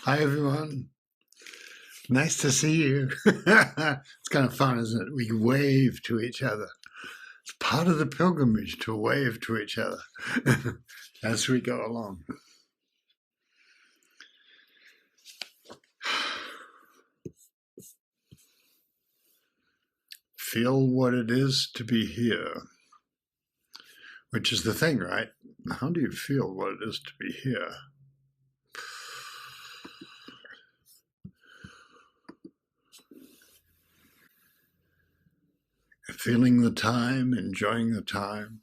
Hi, everyone. Nice to see you. It's kind of fun, isn't it? We wave to each other. It's part of the pilgrimage to wave to each other as we go along. Feel what it is to be here, which is the thing, right? How do you feel what it is to be here? Feeling the time, enjoying the time.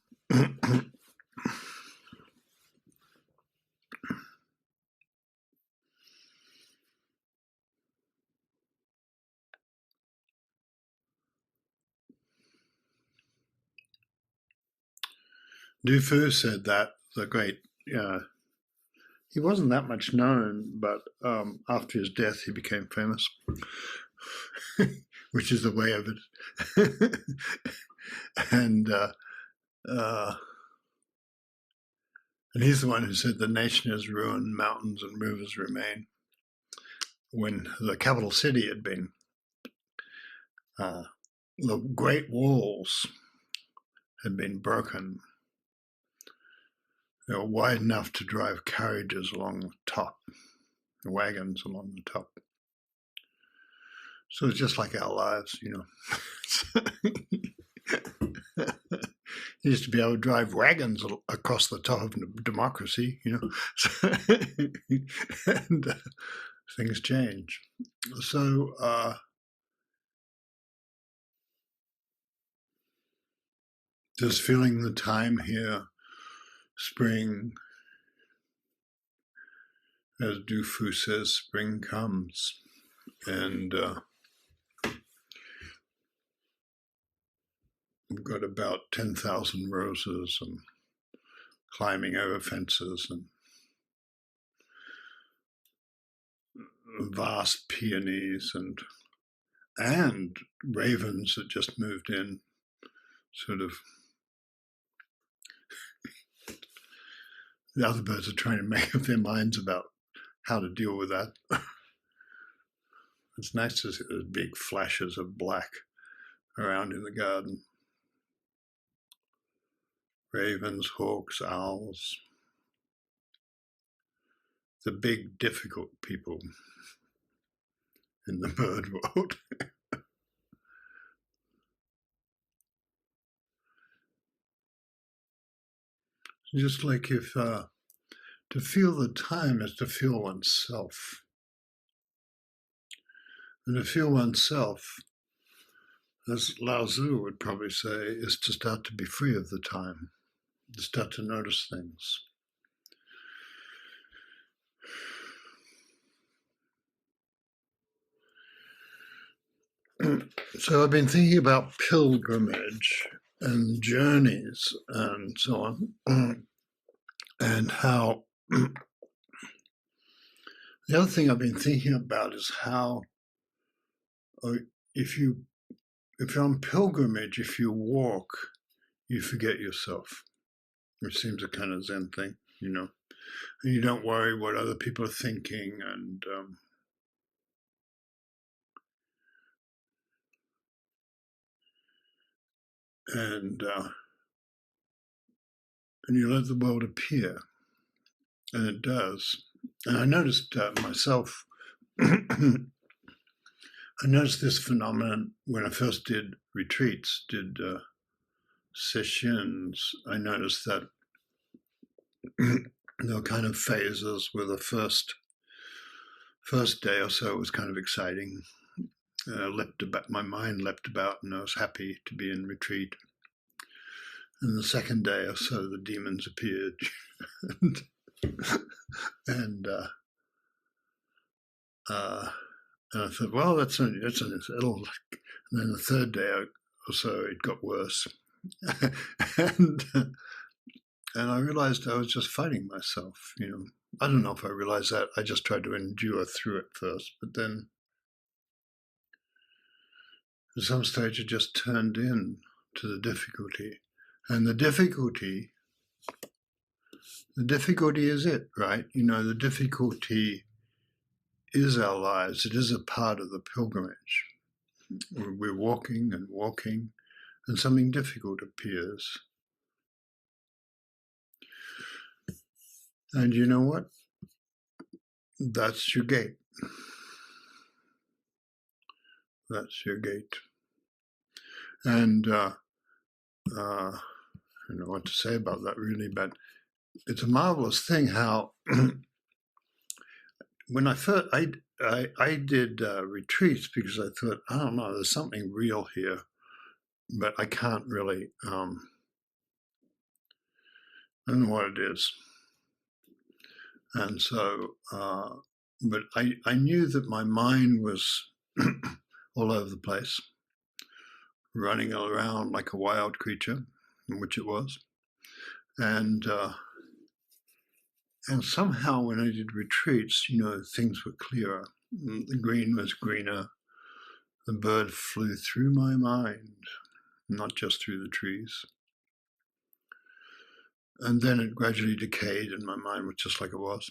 Du Fu said that, the great, he wasn't that much known, but after his death, he became famous, which is the way of it. and uh, and he's the one who said the nation is ruined, mountains and rivers remain. When the capital city had been, the great walls had been broken. They were wide enough to drive carriages along the top, the wagons along the top. So it's just like our lives, You used to be able to drive wagons across the top of democracy, and things change. So just feeling the time here, spring, as Du Fu says, spring comes, and we've got about 10,000 roses and climbing over fences and vast peonies and ravens that just moved in, sort of. The other birds are trying to make up their minds about how to deal with that. It's nice to see those big flashes of black around in the garden. Ravens, hawks, owls. The big, difficult people in the bird world. Just like if to feel the time is to feel oneself. And to feel oneself, as Lao Tzu would probably say, is to start to be free of the time, to start to notice things. So I've been thinking about pilgrimage and journeys and so on, and how the other thing I've been thinking about is how if you're on pilgrimage, if you walk, you forget yourself, which seems a kind of Zen thing, and you don't worry what other people are thinking, and you let the world appear, and it does. And I noticed myself, I noticed this phenomenon when I first did retreats, did sessions. I noticed that there were kind of phases where the first day or so was kind of exciting. My mind leapt about, and I was happy to be in retreat. And the second day or so, the demons appeared, and I thought, well, it'll. And then the third day or so, it got worse, and I realized I was just fighting myself. I don't know if I realized that. I just tried to endure through it first, but then at some stage it just turned in to the difficulty. And the difficulty is it, right? The difficulty is our lives. It is a part of the pilgrimage. We're walking and walking, and something difficult appears. And you know what? That's your gate. That's your gate. And I don't know what to say about that really, but it's a marvelous thing how when I first, I did retreats because I thought, I don't know, there's something real here, but I can't really, I don't know what it is. And so, but I knew that my mind was all over the place, running around like a wild creature, which it was. And somehow when I did retreats, things were clearer. The green was greener. The bird flew through my mind, not just through the trees. And then it gradually decayed and my mind was just like it was.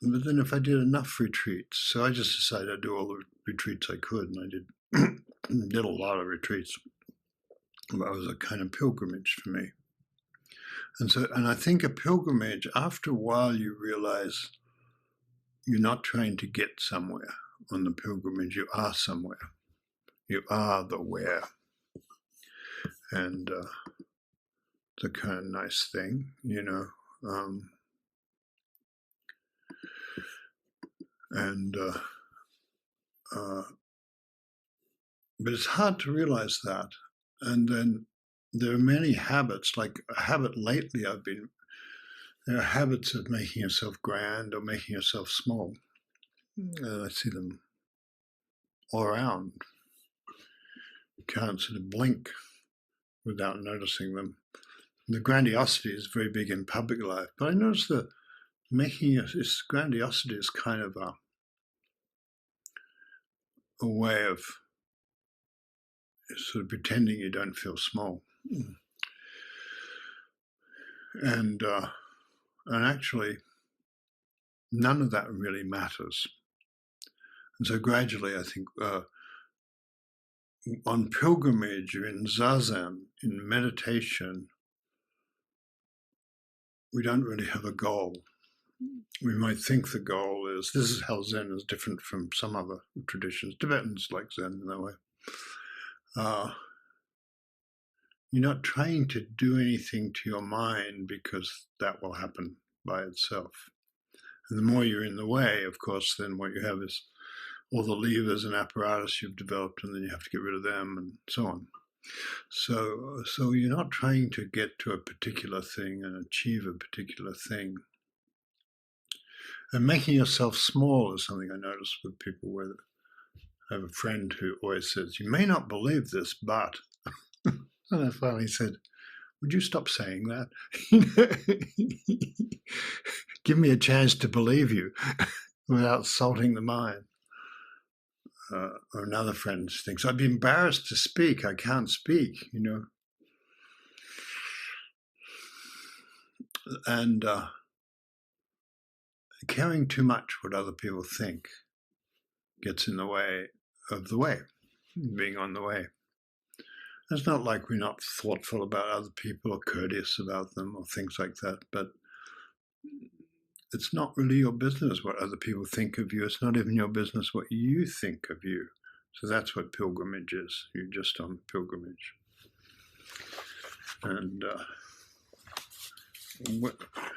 But then if I did enough retreats, so I just decided I'd do all the retreats I could, and I did a lot of retreats. That was a kind of pilgrimage for me. And I think a pilgrimage, after a while you realize you're not trying to get somewhere on the pilgrimage, you are somewhere. You are the where. And it's a kind of nice thing, but it's hard to realize that. And then there are many habits, like a habit lately there are habits of making yourself grand or making yourself small. And I see them all around. You can't sort of blink without noticing them. And the grandiosity is very big in public life, but I notice that this grandiosity is kind of a way of sort of pretending you don't feel small. And actually, none of that really matters. And so gradually, I think, on pilgrimage, in zazen, in meditation, we don't really have a goal. We might think the goal is, this is how Zen is different from some other traditions. Tibetans like Zen in that way. You're not trying to do anything to your mind because that will happen by itself. And the more you're in the way, of course, then what you have is all the levers and apparatus you've developed, and then you have to get rid of them and so on. So you're not trying to get to a particular thing and achieve a particular thing. And making yourself small is something I notice with people where I have a friend who always says, you may not believe this, but... And I finally said, would you stop saying that? Give me a chance to believe you without salting the mind. Or another friend thinks, I'd be embarrassed to speak. I can't speak, And caring too much what other people think gets in the way of the way, being on the way. It's not like we're not thoughtful about other people or courteous about them or things like that, but it's not really your business what other people think of you. It's not even your business what you think of you. So that's what pilgrimage is. You're just on pilgrimage. And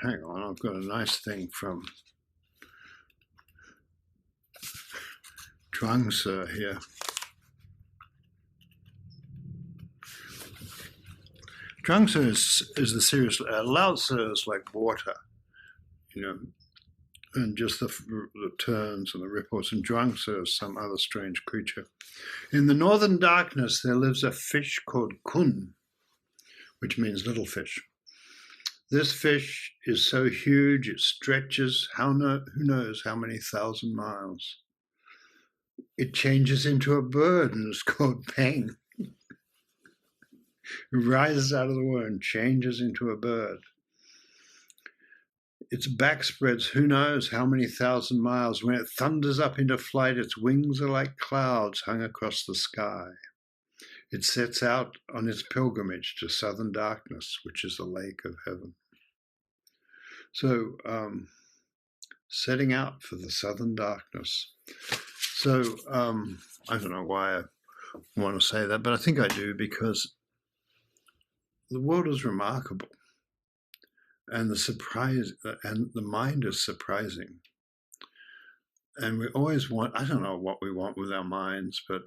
hang on, I've got a nice thing from Zhuangzi here. Zhuangzi is the serious. Lao Tzu is like water, and just the turns and the ripples. And Zhuangzi is some other strange creature. In the northern darkness, there lives a fish called kun, which means little fish. This fish is so huge it stretches who knows how many thousand miles. It changes into a bird and is called Peng. Rises out of the water and changes into a bird. its back spreads who knows how many thousand miles. When it thunders up into flight, its wings are like clouds hung across the sky. It sets out on its pilgrimage to southern darkness, which is the lake of heaven. So, setting out for the southern darkness. So, I don't know why I want to say that, but I think I do, because the world is remarkable, and the mind is surprising. And we always want, I don't know what we want with our minds, but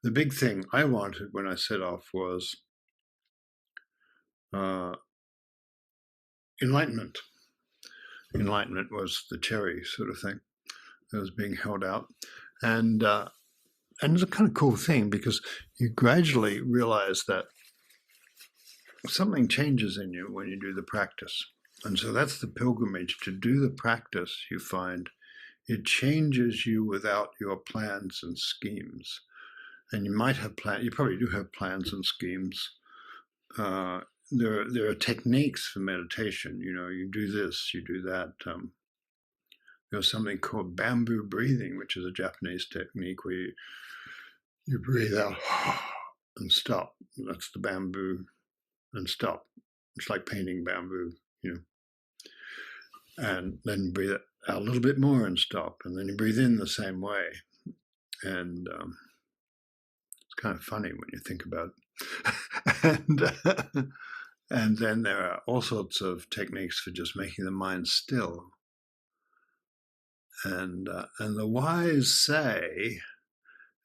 the big thing I wanted when I set off was enlightenment. Enlightenment was the cherry sort of thing that was being held out. And it's a kind of cool thing, because you gradually realize that something changes in you when you do the practice. And so that's the pilgrimage. To do the practice, you find it changes you without your plans and schemes. And you might have plans, you probably do have plans and schemes. There are techniques for meditation. You do this, you do that. There's something called bamboo breathing, which is a Japanese technique where you breathe out and stop. That's the bamboo, and stop. It's like painting bamboo, And then breathe out a little bit more and stop. And then you breathe in the same way. And it's kind of funny when you think about it. And then there are all sorts of techniques for just making the mind still. And the wise say,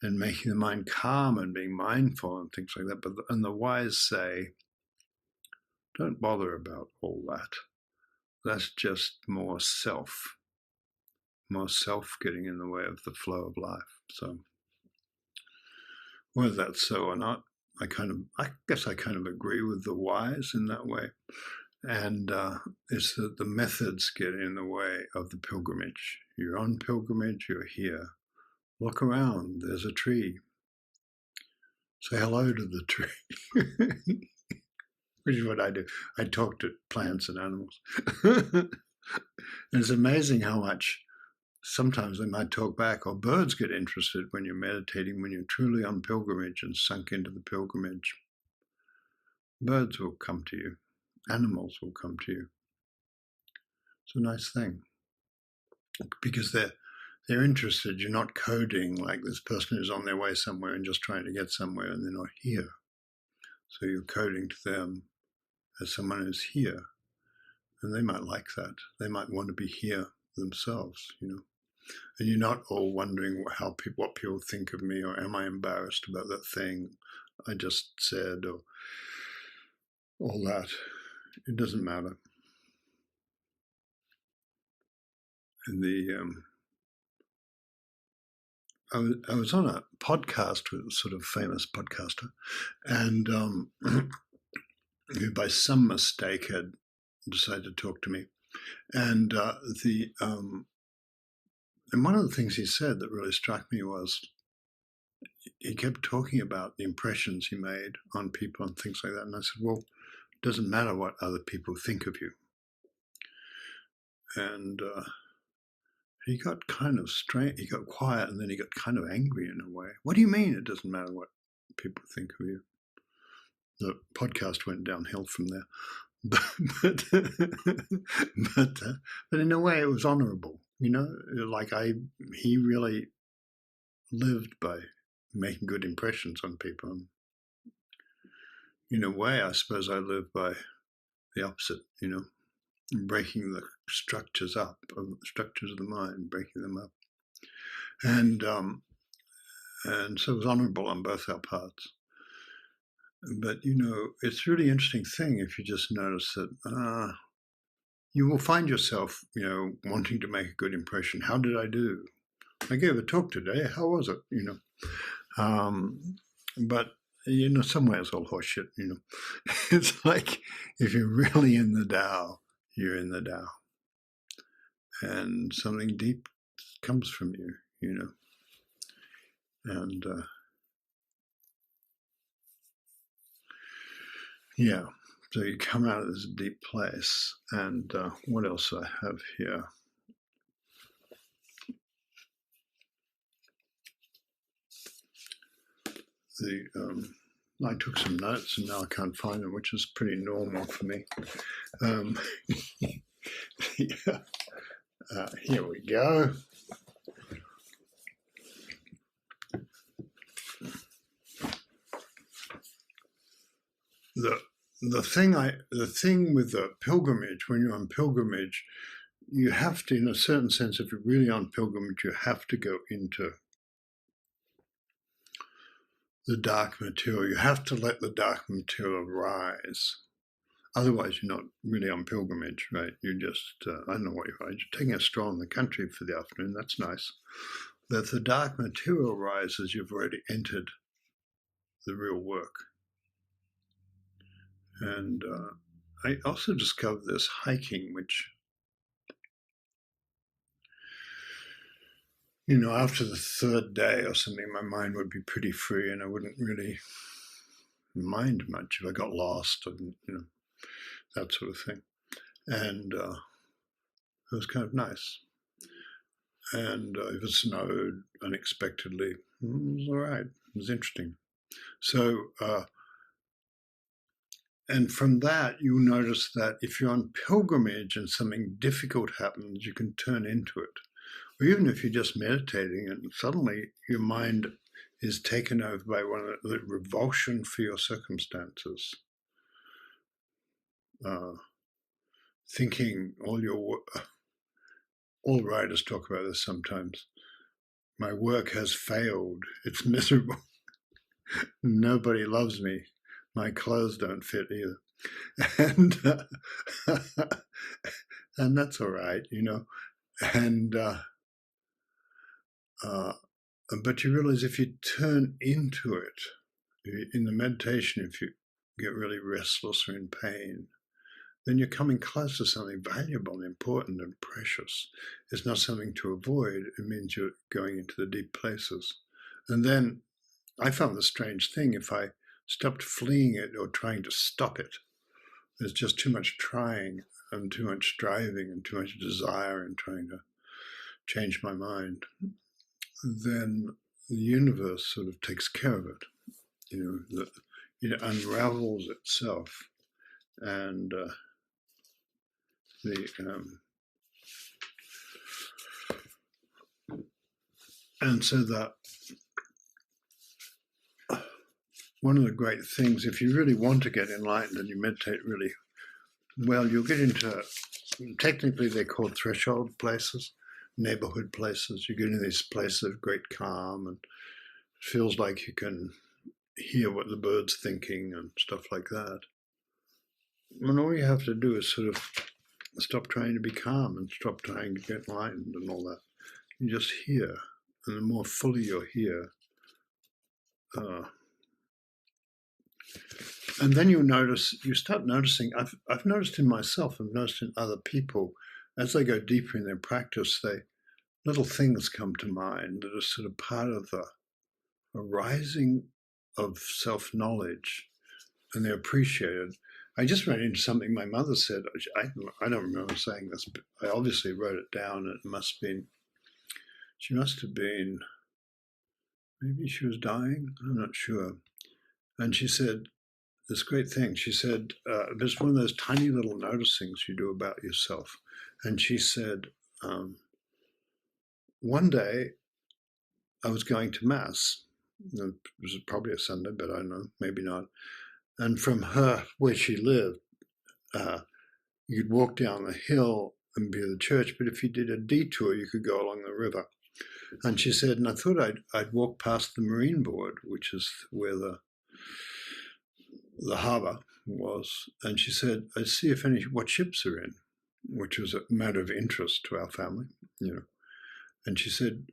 and making the mind calm and being mindful and things like that. And the wise say, don't bother about all that. That's just more self getting in the way of the flow of life. So whether that's so or not, I guess I kind of agree with the wise in that way. And it's that the methods get in the way of the pilgrimage. You're on pilgrimage, you're here. Look around, there's a tree. Say hello to the tree. Which is what I do. I talk to plants and animals. And it's amazing how much sometimes they might talk back, or birds get interested when you're meditating, when you're truly on pilgrimage and sunk into the pilgrimage. Birds will come to you. Animals will come to you. It's a nice thing, because they're interested. You're not coding like this person who's on their way somewhere and just trying to get somewhere, and they're not here. So you're coding to them as someone who's here, and they might like that. They might want to be here themselves, And you're not all wondering what people think of me, or am I embarrassed about that thing I just said, or all that. It doesn't matter. And I was on a podcast with a sort of famous podcaster, and who by some mistake had decided to talk to me. And and one of the things he said that really struck me was, he kept talking about the impressions he made on people and things like that. And I said, well, it doesn't matter what other people think of you. And he got kind of strange. He got quiet, and then he got kind of angry in a way. What do you mean it doesn't matter what people think of you? The podcast went downhill from there. But in a way it was honorable, like he really lived by making good impressions on people. And in a way, I suppose I live by the opposite, breaking the structures of the mind, breaking them up. And so it was honorable on both our parts. But, it's a really interesting thing if you just notice that you will find yourself, wanting to make a good impression. How did I do? I gave a talk today. How was it? But, somewhere it's all horseshit, It's like, if you're really in the Tao, you're in the Tao. And something deep comes from you, And, yeah. So you come out of this deep place. And what else I have here? I took some notes and now I can't find them, which is pretty normal for me. Yeah. Here we go. The thing with the pilgrimage, when you're on pilgrimage, you have to, in a certain sense, if you're really on pilgrimage, you have to go into the dark material. You have to let the dark material rise. Otherwise, you're not really on pilgrimage, right? You just, I don't know what you're taking a stroll in the country for the afternoon. That's nice. But if the dark material rises, you've already entered the real work. And I also discovered this hiking, which, after the third day or something, my mind would be pretty free and I wouldn't really mind much if I got lost and, that sort of thing. And it was kind of nice. And if it snowed unexpectedly, it was all right. It was interesting. So, and from that, you notice that if you're on pilgrimage and something difficult happens, you can turn into it. Or even if you're just meditating and suddenly your mind is taken over by one of the revulsion for your circumstances. Thinking all writers talk about this sometimes. My work has failed. It's miserable. Nobody loves me. My clothes don't fit either. And and that's all right, And but you realize if you turn into it in the meditation, if you get really restless or in pain, then you're coming close to something valuable and important and precious. It's not something to avoid. It means you're going into the deep places. And then I found the strange thing, if I stopped fleeing it or trying to stop it, there's just too much trying and too much striving and too much desire and trying to change my mind, then the universe sort of takes care of it. It unravels itself. And so that one of the great things, if you really want to get enlightened and you meditate really well, you'll get into, technically they're called threshold places, neighborhood places. You get into these places of great calm and it feels like you can hear what the bird's thinking and stuff like that. And all you have to do is sort of stop trying to be calm and stop trying to get enlightened and all that. You just hear, and the more fully you're here, and then you start noticing, I've noticed in myself, I've noticed in other people, as they go deeper in their practice, little things come to mind that are sort of part of the arising of self-knowledge, and they're appreciated. I just ran into something my mother said. I don't remember saying this, but I obviously wrote it down. She must have been, maybe she was dying, I'm not sure. And she said this great thing. She said, there's one of those tiny little noticings you do about yourself. And she said, one day I was going to Mass. It was probably a Sunday, but I don't know, maybe not. And from where she lived, you'd walk down the hill and be at the church, but if you did a detour, you could go along the river. And she said, and I thought I'd walk past the Marine Board, which is where the harbour was. And she said, I'd see what ships are in, which was a matter of interest to our family, And she said,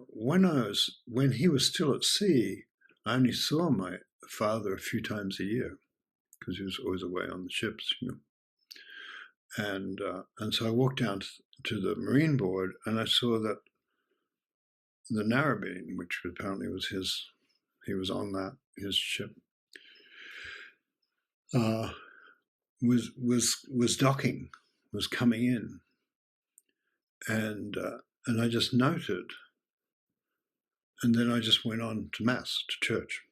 when he was still at sea, I only saw my father a few times a year because he was always away on the ships, And so I walked down to the Marine Board and I saw that the Narrabeen, which apparently was he was on his ship. was docking, was coming in, and I just noted, and then I just went on to mass, to church.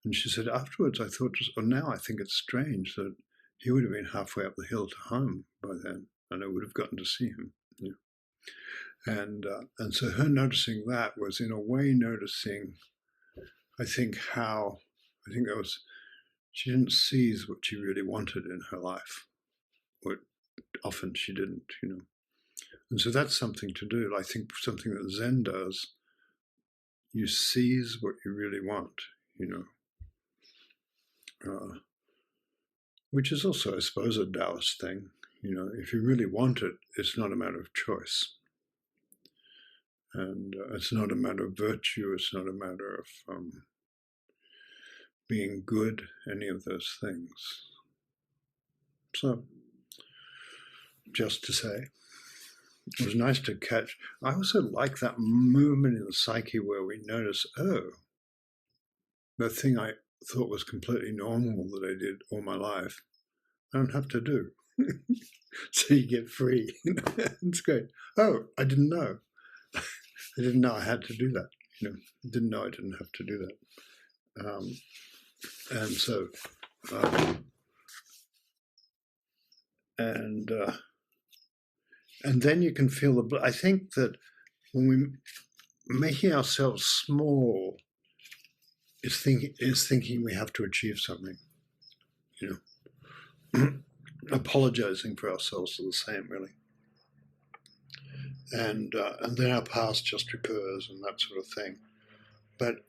And she said afterwards, I thought, now I think it's strange that he would have been halfway up the hill to home by then, and I would have gotten to see him. You know? And so her noticing that was in a way noticing, I think that was, she didn't seize what she really wanted in her life, or often she didn't, you know. And so that's something to do. I think something that Zen does, you seize what you really want, you know. Which is also, I suppose, a Taoist thing. You know, if you really want it, it's not a matter of choice. And it's not a matter of virtue, it's not a matter of being good, any of those things. So, just to say, it was nice to catch. I also like that movement in the psyche where we notice, oh, that thing I thought was completely normal that I did all my life, I don't have to do. So you get free. It's great. Oh, I didn't know. I didn't know I had to do that. You know, I didn't know I didn't have to do that. And so, and then you can feel the. I think that when we're making ourselves small, is thinking we have to achieve something. You know, apologizing for ourselves is the same, really. And then our past just recurs and that sort of thing. But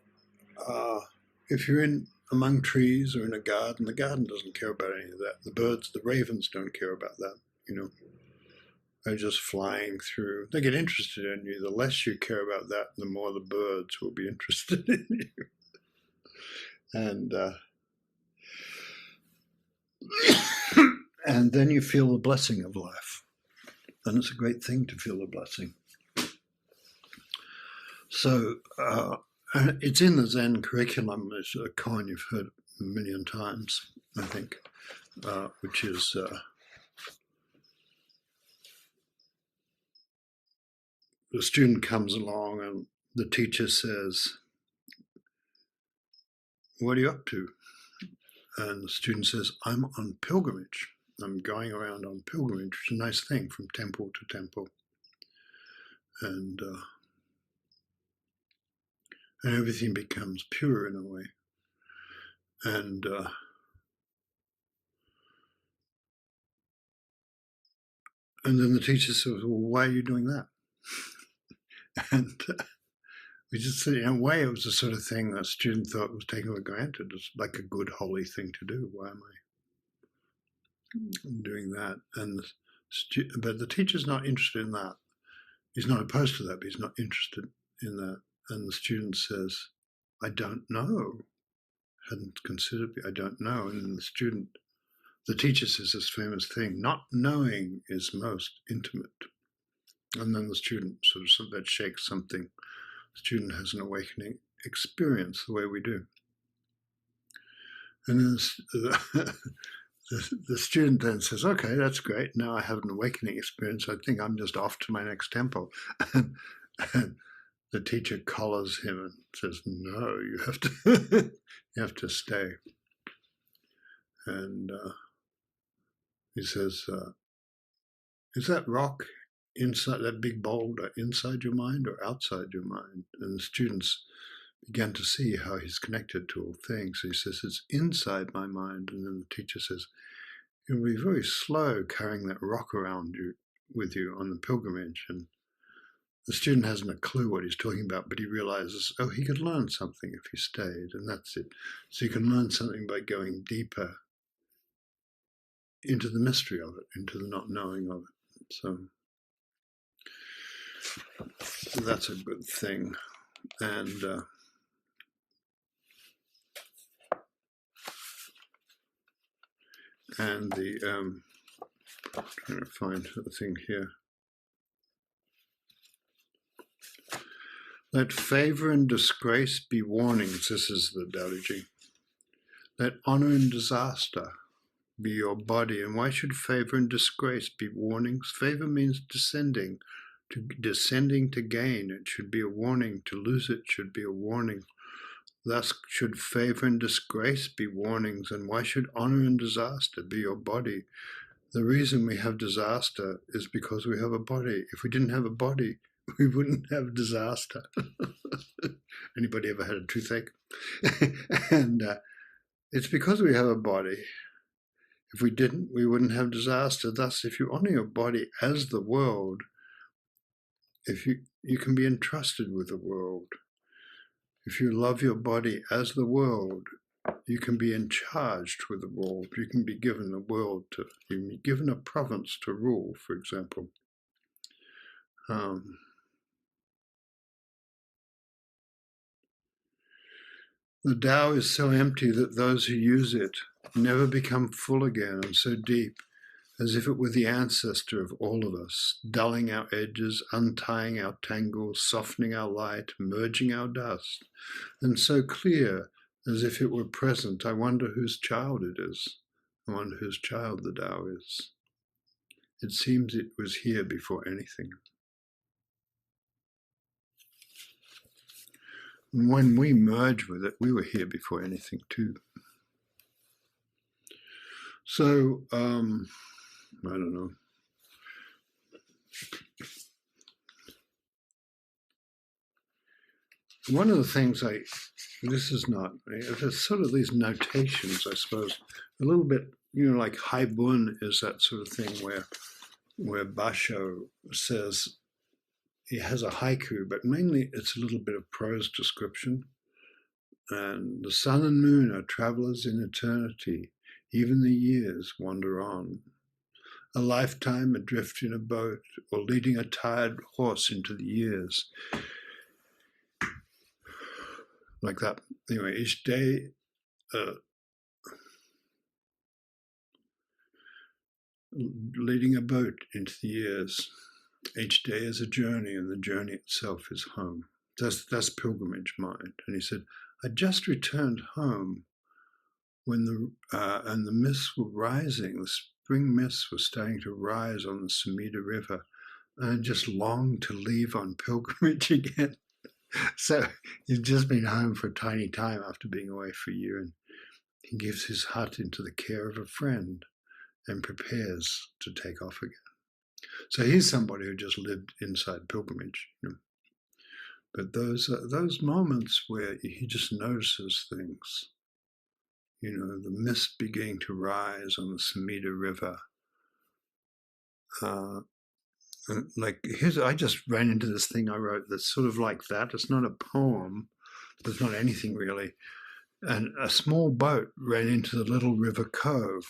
if you're among trees or in a garden, the garden doesn't care about any of that. The birds, the ravens don't care about that, you know. They're just flying through. They get interested in you. The less you care about that, the more the birds will be interested in you. And then you feel the blessing of life. And it's a great thing to feel the blessing. So it's in the Zen curriculum. It's a koan you've heard a million times, I think, which is the student comes along and the teacher says, what are you up to? And the student says, I'm on pilgrimage. I'm going around on pilgrimage, which is a nice thing, from temple to temple. And everything becomes pure in a way. And then the teacher says, well, why are you doing that? And we just said, in a way, it was the sort of thing that a student thought was taken for granted. It's like a good, holy thing to do. Why am I doing that? But the teacher's not interested in that. He's not opposed to that, but he's not interested in that. And the student says, I don't know. Hadn't considered it. I don't know. And then the teacher says this famous thing, not knowing is most intimate. And then the student sort of that shakes something. The student has an awakening experience the way we do. And then the student then says, okay, that's great. Now I have an awakening experience. I think I'm just off to my next temple. And the teacher collars him and says, no, you have to, you have to stay. And he says, is that rock inside, that big boulder, inside your mind or outside your mind? And the students began to see how he's connected to all things. He says, it's inside my mind. And then the teacher says, you'll be very slow carrying that rock around with you on the pilgrimage. And the student hasn't a clue what he's talking about, but he realizes, oh, he could learn something if he stayed, and that's it. So you can learn something by going deeper into the mystery of it, into the not knowing of it. So that's a good thing. And the trying to find the thing here. Let favor and disgrace be warnings. This is the Daoji. Let honor and disaster be your body? And why should favor and disgrace be warnings? Favor means descending. Descending to gain. It should be a warning. To lose it should be a warning. Thus should favor and disgrace be warnings, and why should honor and disaster be your body? The reason we have disaster is because we have a body. If we didn't have a body, we wouldn't have disaster. Anybody ever had a toothache? And it's because we have a body. If we didn't, we wouldn't have disaster. Thus, if you honor your body as the world, if you can be entrusted with the world. If you love your body as the world, you can be in charge with the world. You can be given the world to, you can be given a province to rule, for example. The Tao is so empty that those who use it never become full again, and so deep, as if it were the ancestor of all of us, dulling our edges, untying our tangles, softening our light, merging our dust, and so clear, as if it were present. I wonder whose child it is. I wonder whose child the Tao is. It seems it was here before anything. And when we merge with it, we were here before anything too. So, I don't know. One of the things this is not, there's sort of these notations, I suppose, a little bit, like Haibun is that sort of thing where Basho says, he has a haiku, but mainly it's a little bit of prose description. And the sun and moon are travelers in eternity, even the years wander on. A lifetime adrift in a boat, or leading a tired horse into the years. Like that. Anyway, each day, leading a boat into the years. Each day is a journey, and the journey itself is home. That's pilgrimage mind. And he said, I just returned home when the mists were rising. The spring mists were starting to rise on the Sumida River, and I just longed to leave on pilgrimage again. So he's just been home for a tiny time after being away for a year, and he gives his hut into the care of a friend and prepares to take off again. So he's somebody who just lived inside pilgrimage. But those moments where he just notices things, the mist beginning to rise on the Sumida River. I just ran into this thing I wrote that's sort of like that. It's not a poem. There's not anything really. And a small boat ran into the little river cove.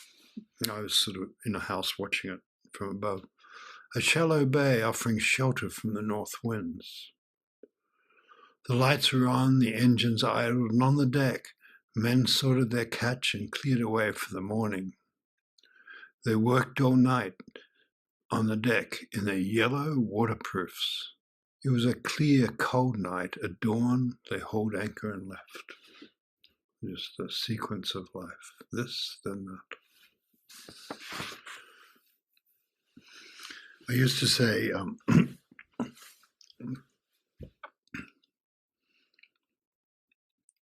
I was sort of in a house watching it from above. A shallow bay offering shelter from the north winds. The lights were on, the engines idled, and on the deck, men sorted their catch and cleared away for the morning. They worked all night on the deck in their yellow waterproofs. It was a clear, cold night. At dawn, they hauled anchor and left. Just the sequence of life. This, then that. I used to say,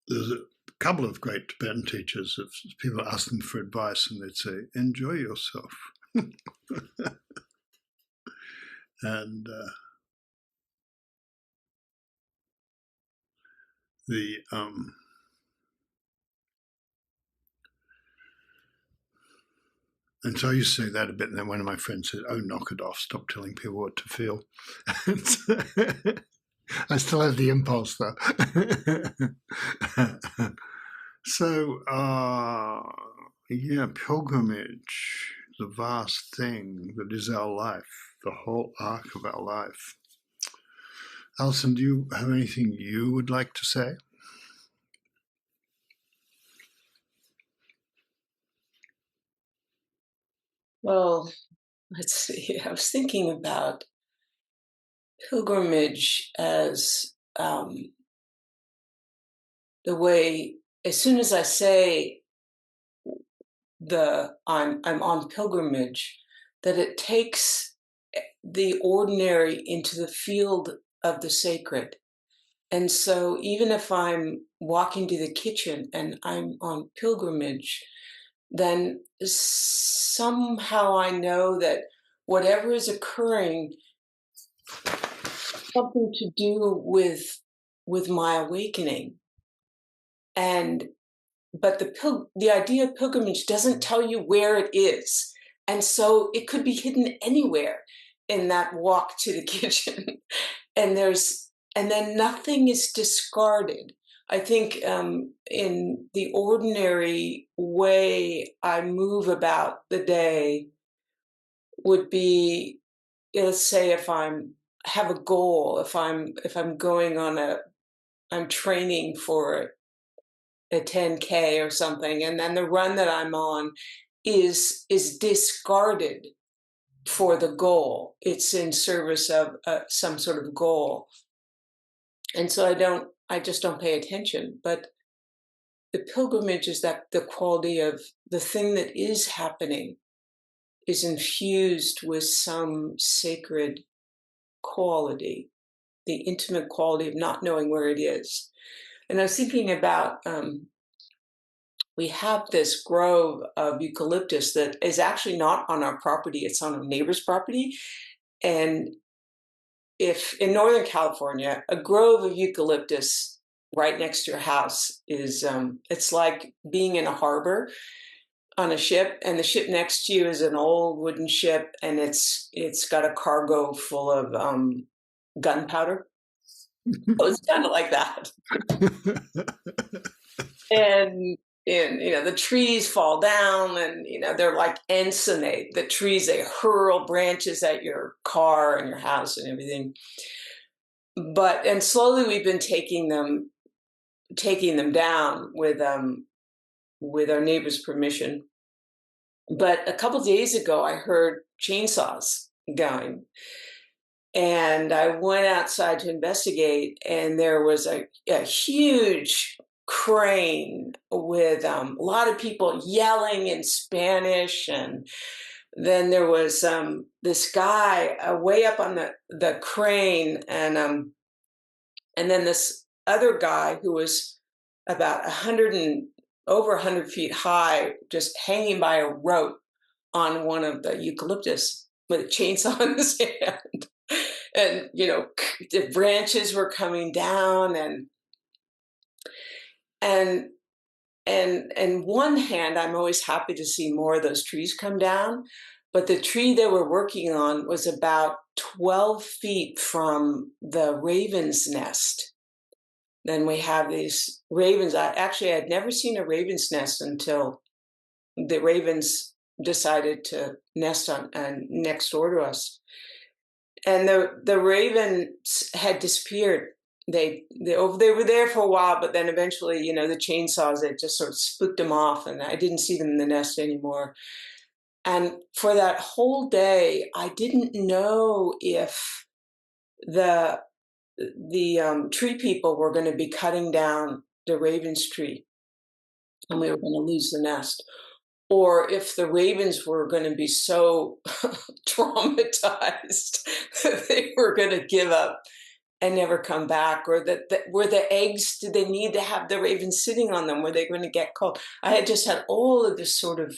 there's a couple of great Tibetan teachers. If people ask them for advice, and they'd say, enjoy yourself. And and so I used to say that a bit, and then one of my friends said, oh, knock it off, stop telling people what to feel. I still have the impulse, though. So, pilgrimage, the vast thing that is our life, the whole arc of our life. Alison, do you have anything you would like to say? Well, let's see. I was thinking about pilgrimage as the way, as soon as I say I'm on pilgrimage, that it takes the ordinary into the field of the sacred. And so even if I'm walking to the kitchen and I'm on pilgrimage, then somehow I know that whatever is occurring something to do with my awakening. And but the idea of pilgrimage doesn't tell you where it is. And so it could be hidden anywhere in that walk to the kitchen. and there's and then nothing is discarded. I think in the ordinary way I move about the day would be, let's say, if I'm have a goal, if I'm going on a I'm training for a 10K or something, and then the run that I'm on is discarded for the goal. It's in service of some sort of goal, and so I just don't pay attention. But the pilgrimage is that the quality of the thing that is happening is infused with some sacred quality, the intimate quality of not knowing where it is. And I was thinking about we have this grove of eucalyptus that is actually not on our property, it's on a neighbor's property. And if in Northern California, a grove of eucalyptus right next to your house is, it's like being in a harbor on a ship, and the ship next to you is an old wooden ship, and it's got a cargo full of gunpowder. So it's kind of like that. and the trees fall down, and they're like ensenate. The trees, they hurl branches at your car and your house and everything. And slowly we've been taking them down with our neighbor's permission. But a couple days ago I heard chainsaws going, and I went outside to investigate, and there was a huge crane with a lot of people yelling in Spanish. And then there was this guy way up on the crane, and then this other guy who was about 100 and over 100 feet high, just hanging by a rope on one of the eucalyptus with a chainsaw in his hand. And the branches were coming down, and and one hand, I'm always happy to see more of those trees come down, but the tree they were working on was about 12 feet from the raven's nest. Then we have these ravens. I'd never seen a raven's nest until the ravens decided to nest on next door to us. And the ravens had disappeared. They were there for a while, but then eventually, the chainsaws, they just sort of spooked them off, and I didn't see them in the nest anymore. And for that whole day, I didn't know if the tree people were going to be cutting down the raven's tree, and we were going to lose the nest, or if the ravens were going to be so traumatized that they were going to give up and never come back, or that were the eggs, did they need to have the ravens sitting on them? Were they going to get cold? I had just had all of this sort of,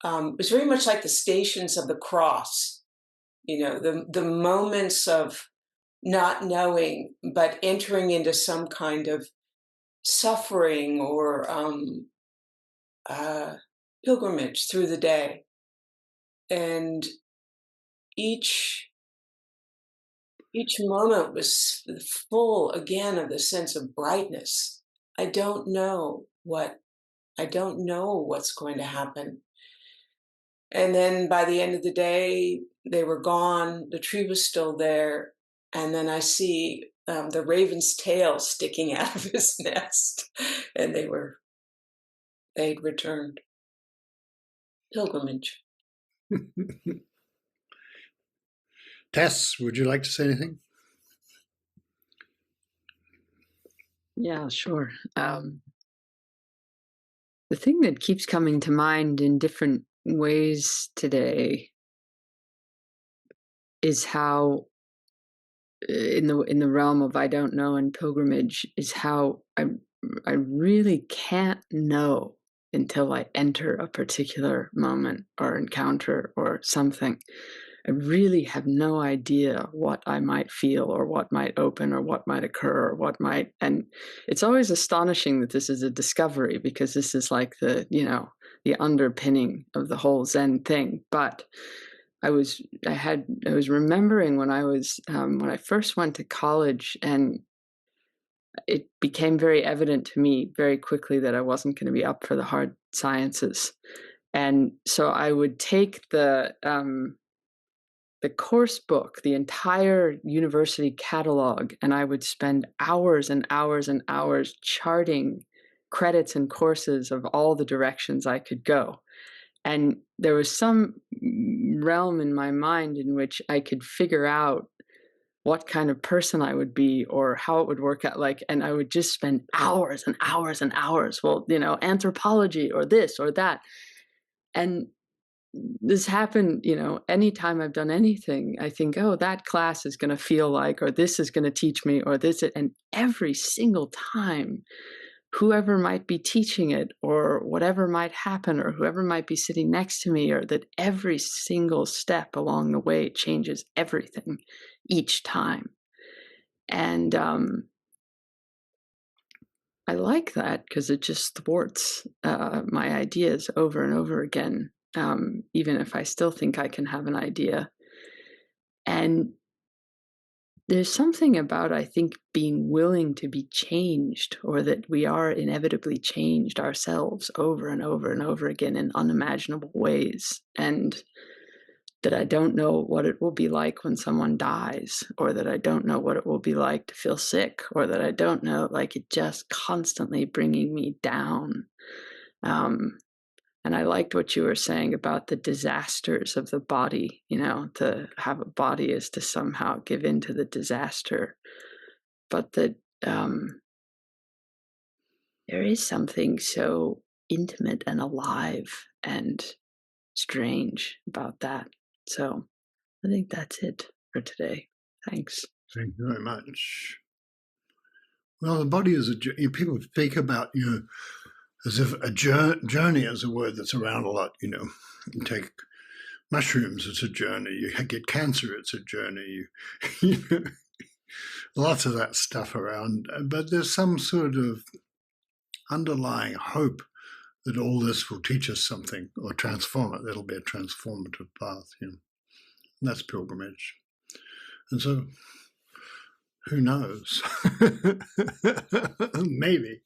it was very much like the Stations of the Cross, the moments of not knowing, but entering into some kind of suffering or pilgrimage through the day. And each moment was full again of the sense of brightness. I don't know what's going to happen. And then by the end of the day, they were gone. The tree was still there. And then I see the raven's tail sticking out of his nest. And they'd returned. Pilgrimage. Tess, would you like to say anything? Yeah, sure. The thing that keeps coming to mind in different ways today is how, in the realm of I don't know and pilgrimage, is how I really can't know until I enter a particular moment or encounter or something. I really have no idea what I might feel or what might open or what might occur or what might, and it's always astonishing that this is a discovery, because this is like the underpinning of the whole Zen thing. But I was remembering when when I first went to college, and it became very evident to me very quickly that I wasn't going to be up for the hard sciences. And so I would take the course book, the entire university catalog, and I would spend hours and hours and hours charting credits and courses of all the directions I could go. And there was some realm in my mind in which I could figure out what kind of person I would be or how it would work out. And I would just spend hours and hours and hours. Well, anthropology or this or that. And this happened, anytime I've done anything, I think, oh, that class is going to feel like, or this is going to teach me, or this. And every single time, whoever might be teaching it, or whatever might happen, or whoever might be sitting next to me, or that every single step along the way changes everything each time. And I like that because it just thwarts my ideas over and over again, even if I still think I can have an idea. And there's something about, I think, being willing to be changed, or that we are inevitably changed ourselves over and over and over again in unimaginable ways. And that I don't know what it will be like when someone dies, or that I don't know what it will be like to feel sick, or that I don't know, it just constantly bringing me down. And I liked what you were saying about the disasters of the body. To have a body is to somehow give in to the disaster. But that there is something so intimate and alive and strange about that. So I think that's it for today. Thanks. Thank you very much. Well, the body is people speak about, as if a journey is a word that's around a lot, You take mushrooms, it's a journey. You get cancer, it's a journey. Lots of that stuff around. But there's some sort of underlying hope that all this will teach us something or transform it. That'll be a transformative path. And that's pilgrimage. And so, who knows? Maybe.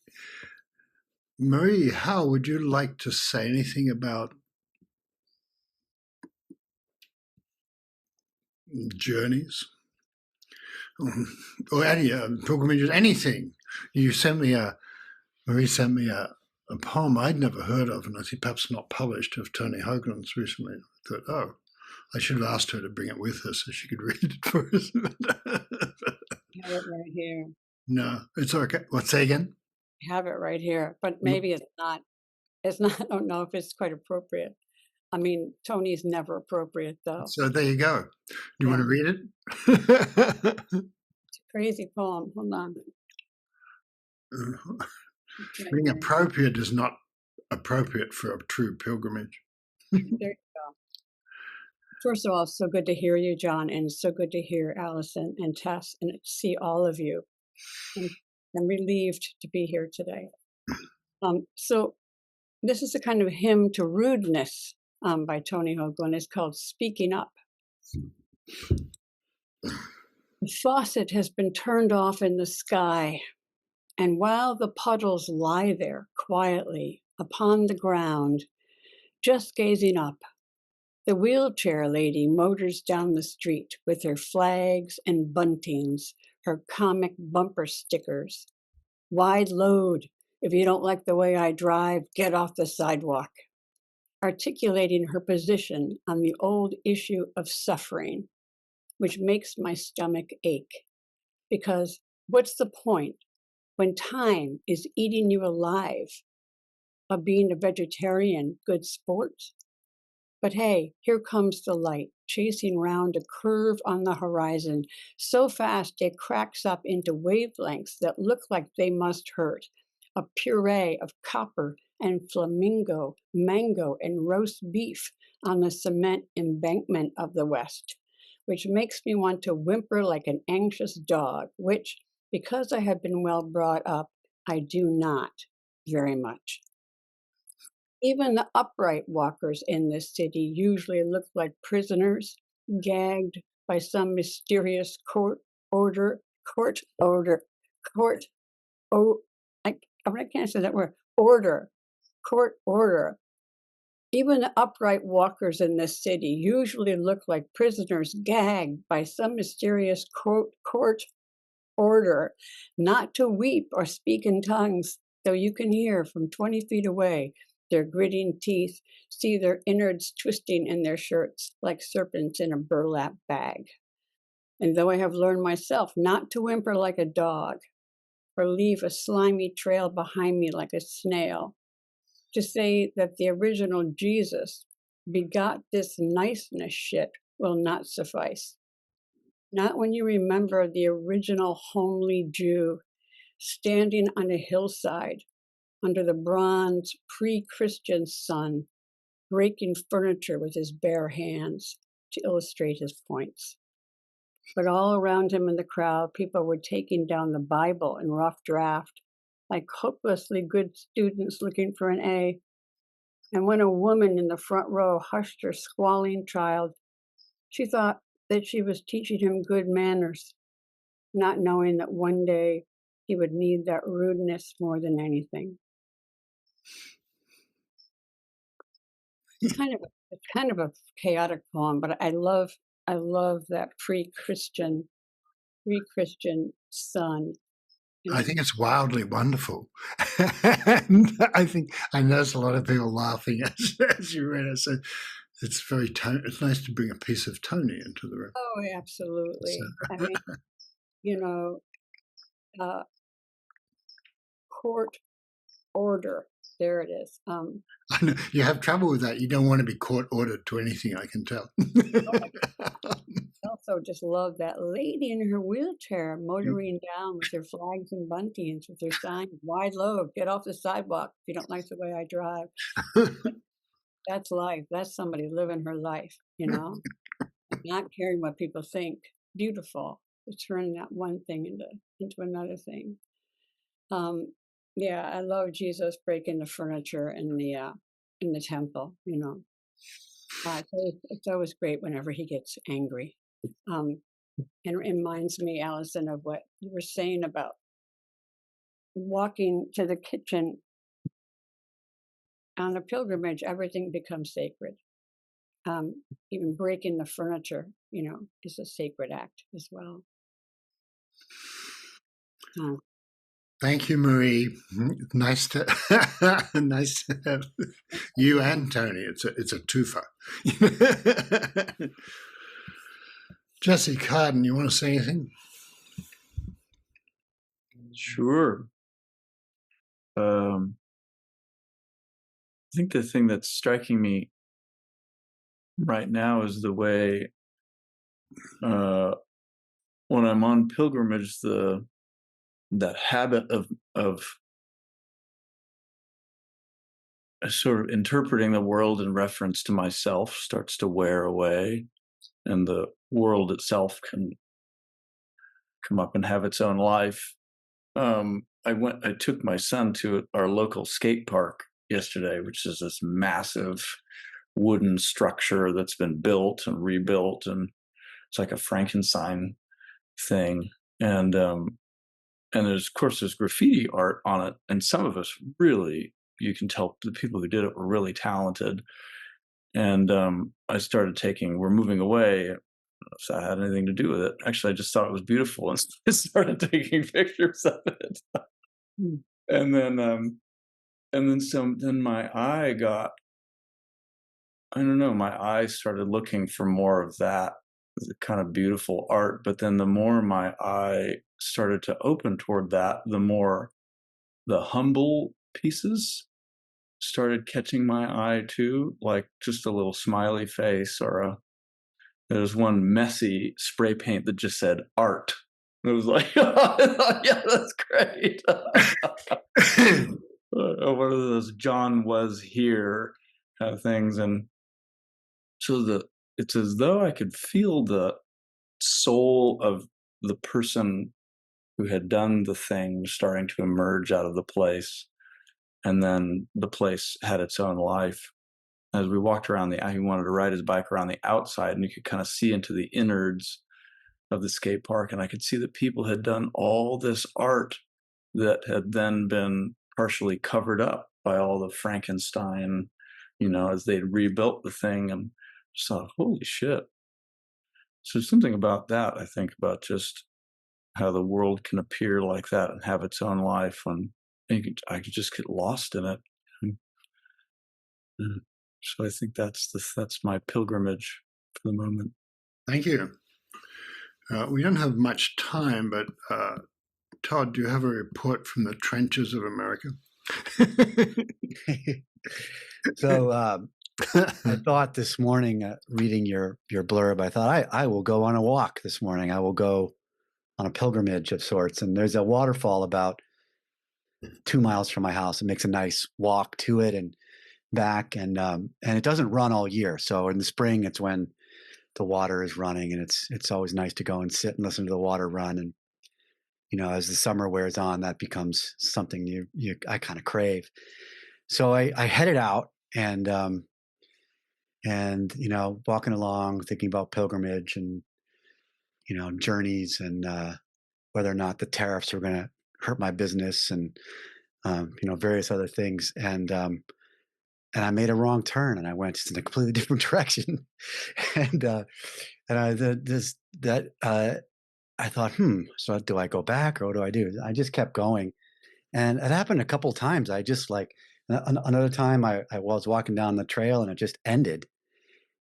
Marie, how would you like to say anything about journeys? Or any pilgrimages, anything? Marie sent me a poem I'd never heard of, and I think perhaps not published, of Tony Hoagland's recently. I thought, oh, I should have asked her to bring it with her so she could read it for us. I have it right here. No, it's okay. What, say again? I have it right here, but maybe it's not. It's not. I don't know if it's quite appropriate. I mean, Tony's never appropriate, though. So there you go. Do you want to read it? It's a crazy poem. Hold on. Being appropriate is not appropriate for a true pilgrimage. There you go. First of all, it's so good to hear you, John, and so good to hear Allison and Tess and see all of you. And I'm relieved to be here today. So this is a kind of hymn to rudeness by Tony Hoagland. It's called Speaking Up. The faucet has been turned off in the sky, and while the puddles lie there quietly upon the ground, just gazing up, the wheelchair lady motors down the street with her flags and buntings, her comic bumper stickers. Wide load. If you don't like the way I drive, get off the sidewalk. Articulating her position on the old issue of suffering, which makes my stomach ache. Because what's the point when time is eating you alive? of being a vegetarian good sport. But hey, here comes the light, chasing round a curve on the horizon, so fast it cracks up into wavelengths that look like they must hurt. A puree of copper and flamingo, mango, and roast beef on the cement embankment of the West, which makes me want to whimper like an anxious dog, which, because I have been well brought up, I do not very much. Even the upright walkers in this city usually look like prisoners gagged by some mysterious court order, court, oh, I can't say that word, court order. Even the upright walkers in this city usually look like prisoners gagged by some mysterious court order not to weep or speak in tongues, though you can hear from 20 feet away their gritting teeth, see their innards twisting in their shirts like serpents in a burlap bag. And though I have learned myself not to whimper like a dog or leave a slimy trail behind me like a snail, to say that the original Jesus begot this niceness shit will not suffice. Not when you remember the original homely Jew standing on a hillside under the bronze pre-Christian sun, breaking furniture with his bare hands to illustrate his points. But all around him in the crowd, people were taking down the Bible in rough draft, like hopelessly good students looking for an A. And when a woman in the front row hushed her squalling child, she thought that she was teaching him good manners, not knowing that one day he would need that rudeness more than anything. It's kind of a chaotic poem, but I love that pre-Christian sun. I think it's wildly wonderful. And I think I noticed a lot of people laughing as you read it. So it's it's nice to bring a piece of Tony into the room. Oh, absolutely. So. I mean, court order. There it is. I know you have trouble with that. You don't want to be court ordered to anything, I can tell. I also just love that lady in her wheelchair motoring down with her flags and buntings, with her sign, wide load, get off the sidewalk if you don't like the way I drive. That's life. That's somebody living her life, not caring what people think. Beautiful. To turn that one thing into another thing. Yeah, I love Jesus breaking the furniture in the temple. It's always great whenever he gets angry. And it reminds me, Allison, of what you were saying about walking to the kitchen on a pilgrimage. Everything becomes sacred. Even breaking the furniture, is a sacred act as well. Thank you, Marie. Nice to have you and Tony. It's a twofer. Jesse Carden, you want to say anything? Sure. I think the thing that's striking me right now is the way when I'm on pilgrimage, that habit of sort of interpreting the world in reference to myself starts to wear away, and the world itself can come up and have its own life. I took my son to our local skate park yesterday, which is this massive wooden structure that's been built and rebuilt, and it's like a Frankenstein thing. And there's graffiti art on it, and some of us really, you can tell the people who did it were really talented. And we're moving away. I don't know if that had anything to do with it. Actually, I just thought it was beautiful and I started taking pictures of it. And then my eye got, I don't know, my eye started looking for more of that kind of beautiful art. But then the more my eye started to open toward that, the more the humble pieces started catching my eye too, like just a little smiley face or there was one messy spray paint that just said art. It was like, yeah, that's great. One of those John was here kind of things. And so it's as though I could feel the soul of the person who had done the thing starting to emerge out of the place. And then the place had its own life. As we walked around he wanted to ride his bike around the outside, and you could kind of see into the innards of the skate park. And I could see that people had done all this art that had then been partially covered up by all the Frankenstein, as they'd rebuilt the thing. And just thought, holy shit. So something about that, I think, about just how the world can appear like that and have its own life when I could just get lost in it. So I think that's my pilgrimage for the moment. Thank you. We don't have much time, but Todd, do you have a report from the trenches of America? So I thought this morning, reading your blurb, I thought I will go on a walk this morning. I will go on a pilgrimage of sorts. And there's a waterfall about 2 miles from my house. It makes a nice walk to it and back, and it doesn't run all year. So in the spring, it's when the water is running, and it's always nice to go and sit and listen to the water run. And as the summer wears on, that becomes something I kind of crave. So I headed out and walking along, thinking about pilgrimage and journeys and whether or not the tariffs were going to hurt my business and various other things. And I made a wrong turn and I went just in a completely different direction. and I thought, so do I go back or what do I do? I just kept going. And it happened a couple of times. I just another time I was walking down the trail and it just ended.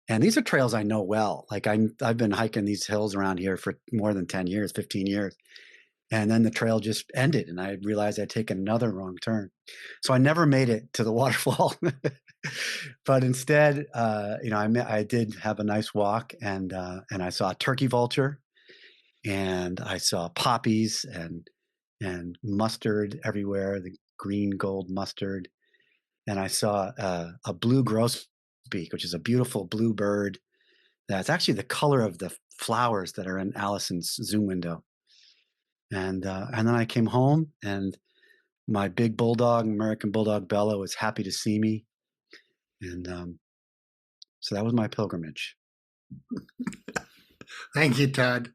And these are trails I know well. Like I've been hiking these hills around here for more than 10 years, 15 years. And then the trail just ended and I realized I'd taken another wrong turn. So I never made it to the waterfall. But instead, I did have a nice walk and I saw a turkey vulture and I saw poppies and mustard everywhere, the green gold mustard. And I saw a blue grosbeak, which is a beautiful blue bird that's actually the color of the flowers that are in Allison's Zoom window. And then I came home, and my big bulldog, American Bulldog Bella, was happy to see me. And so that was my pilgrimage. Thank you, Todd.